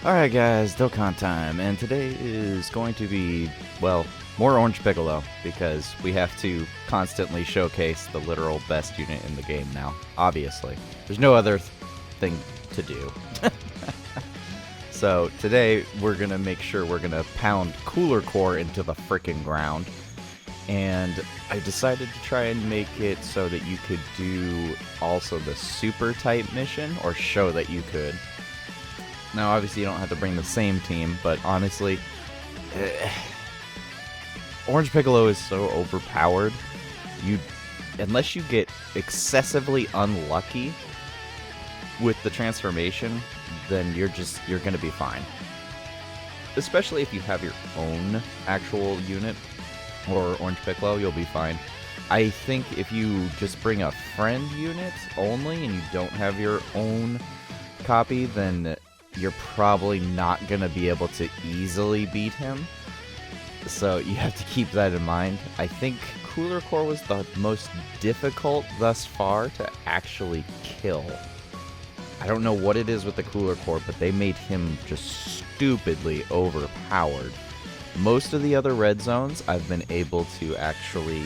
Alright guys, Dokkan time, and today is going to be, well, more Orange Piccolo, because we have to constantly showcase the literal best unit in the game now, obviously. There's no other thing to do. So today, we're gonna make sure we're gonna pound Cooler Core into the frickin' ground, and I decided to try and make it so that you could do also the super type mission, or show that you could. Now, obviously, you don't have to bring the same team, but honestly, Orange Piccolo is so overpowered. Unless you get excessively unlucky with the transformation, then you're gonna be fine. Especially if you have your own actual unit or Orange Piccolo, you'll be fine. I think if you just bring a friend unit only and you don't have your own copy, then you're probably not going to be able to easily beat him. So you have to keep that in mind. I think Cooler Core was the most difficult thus far to actually kill. I don't know what it is with the Cooler Core, but they made him just stupidly overpowered. Most of the other red zones, I've been able to actually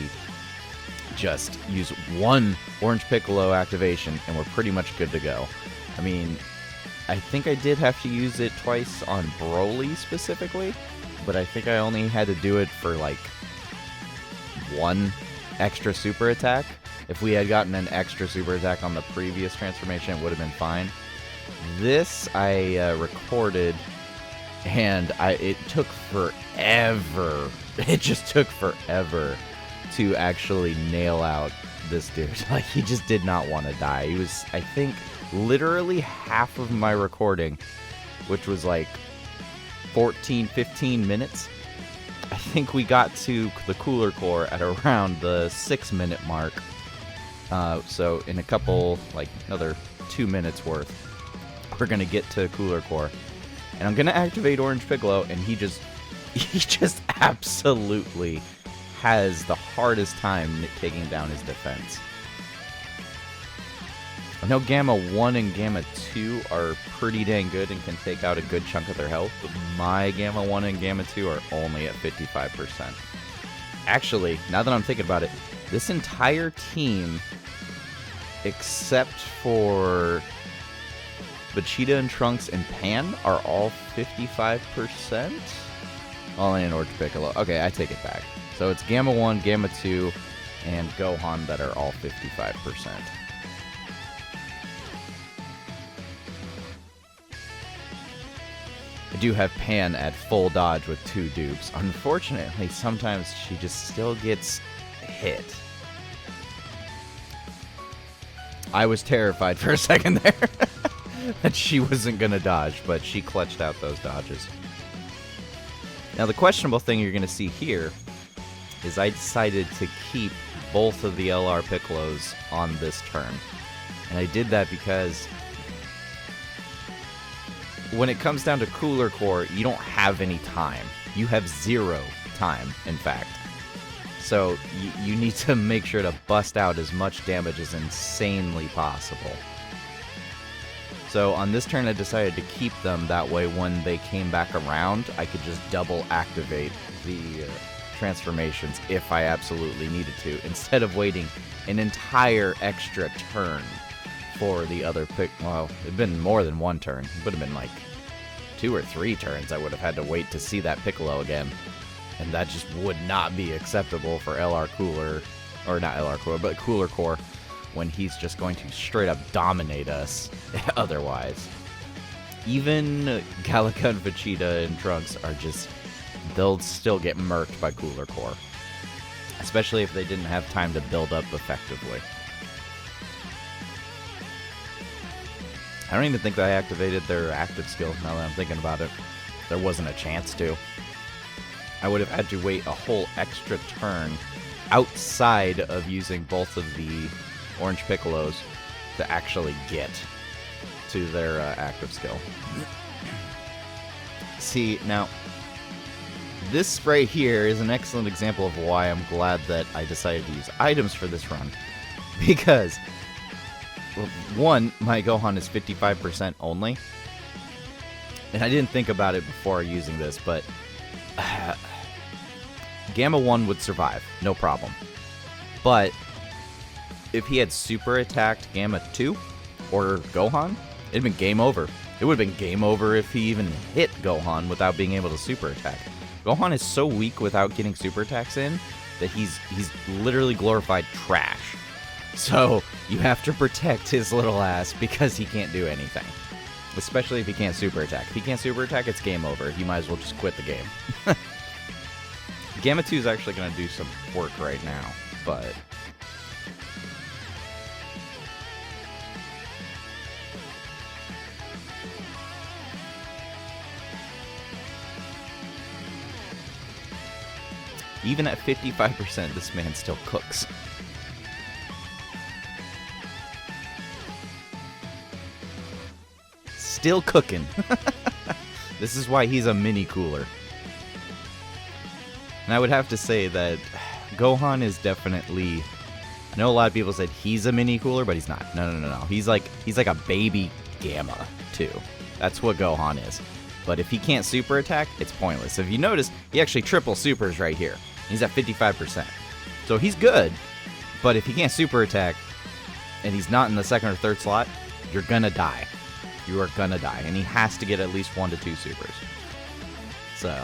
just use one Orange Piccolo activation, and we're pretty much good to go. I mean, I think I did have to use it twice on Broly specifically, but I think I only had to do it for like one extra super attack. If we had gotten an extra super attack on the previous transformation, it would have been fine. This I recorded, and it took forever. It just took forever to actually nail out this dude. Like, he just did not want to die. He was, I think, literally half of my recording, which was like 15 minutes. I think we got to the Cooler Core at around the 6-minute mark. So in a couple, like another 2 minutes worth, we're gonna get to Cooler Core, and I'm gonna activate Orange Piccolo, and he just absolutely has the hardest time taking down his defense. I know Gamma 1 and Gamma 2 are pretty dang good and can take out a good chunk of their health, but my Gamma 1 and Gamma 2 are only at 55%. Actually, now that I'm thinking about it, this entire team, except for Vegeta and Trunks and Pan, are all 55%? Only in Orange Piccolo. Okay, I take it back. So it's Gamma 1, Gamma 2, and Gohan that are all 55%. I do have Pan at full dodge with 2 dupes. Unfortunately, sometimes she just still gets hit. I was terrified for a second there that she wasn't going to dodge, but she clutched out those dodges. Now, the questionable thing you're going to see here is I decided to keep both of the LR Piccolos on this turn. And I did that because when it comes down to Cooler Core, you don't have any time. You have 0 time, in fact. So you need to make sure to bust out as much damage as insanely possible. So on this turn, I decided to keep them. That way, when they came back around, I could just double activate the transformations if I absolutely needed to, instead of waiting an entire extra turn for the other pick. Well, it'd been more than 1 turn. It would have been like 2 or 3 turns I would have had to wait to see that Piccolo again. And that just would not be acceptable for LR Cooler, or not LR Cooler, but Cooler Core, when he's just going to straight up dominate us otherwise. Even Galaga and Vegeta and Trunks are just, they'll still get murked by Cooler Core. Especially if they didn't have time to build up effectively. I don't even think I activated their active skill, now that I'm thinking about it. There wasn't a chance to. I would have had to wait a whole extra turn outside of using both of the Orange Piccolos to actually get to their active skill. See, now, this right here is an excellent example of why I'm glad that I decided to use items for this run. Because, well, one, my Gohan is 55% only, and I didn't think about it before using this, but Gamma 1 would survive, no problem. But if he had super attacked Gamma 2 or Gohan, it'd been game over. It would have been game over if he even hit Gohan without being able to super attack. Gohan is so weak without getting super attacks in that he's literally glorified trash. So you have to protect his little ass because he can't do anything. Especially if he can't super attack. If he can't super attack, it's game over. You might as well just quit the game. Gamma 2 is actually going to do some work right now, but... even at 55%, this man still cooks. Still cooking. This is why he's a mini cooler. And I would have to say that Gohan is definitely... I know a lot of people said he's a mini cooler, but he's not. No. He's like a baby Gamma 2. That's what Gohan is. But if he can't super attack, it's pointless. If you notice, he actually triple supers right here. He's at 55%. So he's good, but if he can't super attack, and he's not in the second or third slot, you're gonna die. You are gonna die. And he has to get at least 1 to 2 supers. So,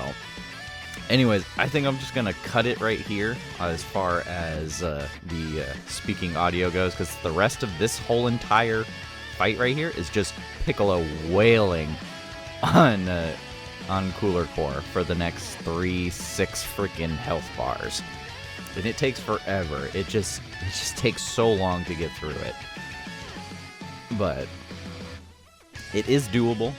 anyways, I think I'm just gonna cut it right here as far as the speaking audio goes, because the rest of this whole entire fight right here is just Piccolo wailing on Cooler Core for the next 6 freaking health bars. And it takes forever. It just takes so long to get through it. But it is doable.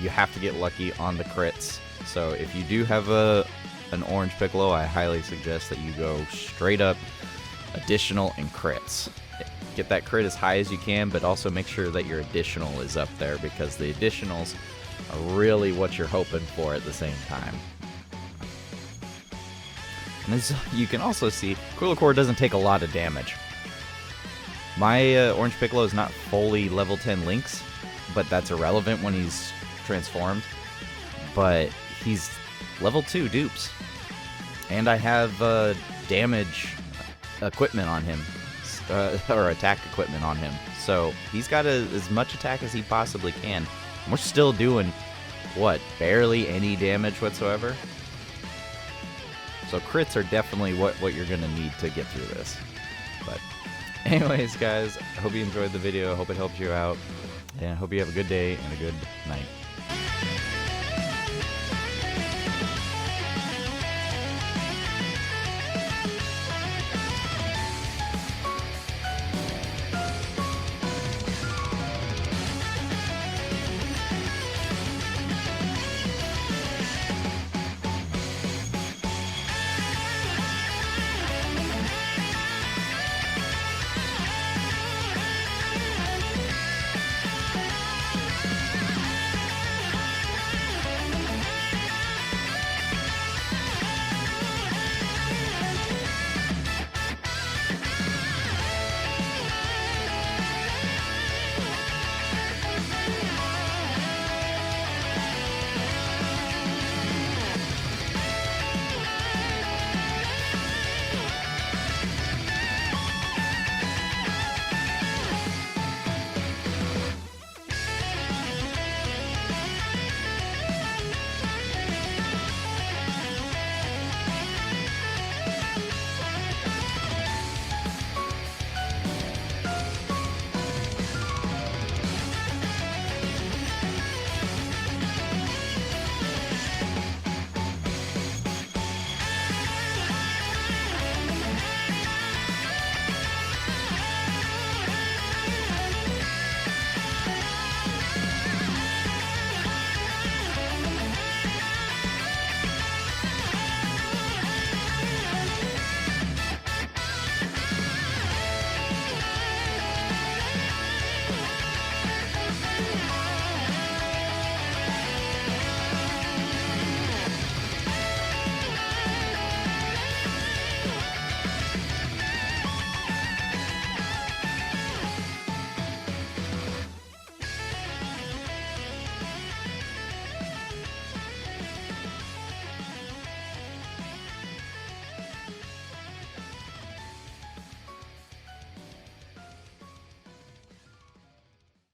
You have to get lucky on the crits. So if you do have an orange Piccolo, I highly suggest that you go straight up additional and crits. Get that crit as high as you can, but also make sure that your additional is up there, because the additionals are really what you're hoping for at the same time. And as you can also see, Cooler Core doesn't take a lot of damage. My Orange Piccolo is not fully level 10 Lynx, but that's irrelevant when he's transformed. But he's level 2 dupes. And I have damage equipment on him, or attack equipment on him. So he's got as much attack as he possibly can. And we're still doing, what, barely any damage whatsoever? So crits are definitely what you're going to need to get through this. But anyways, guys, I hope you enjoyed the video. I hope it helped you out. And I hope you have a good day and a good night.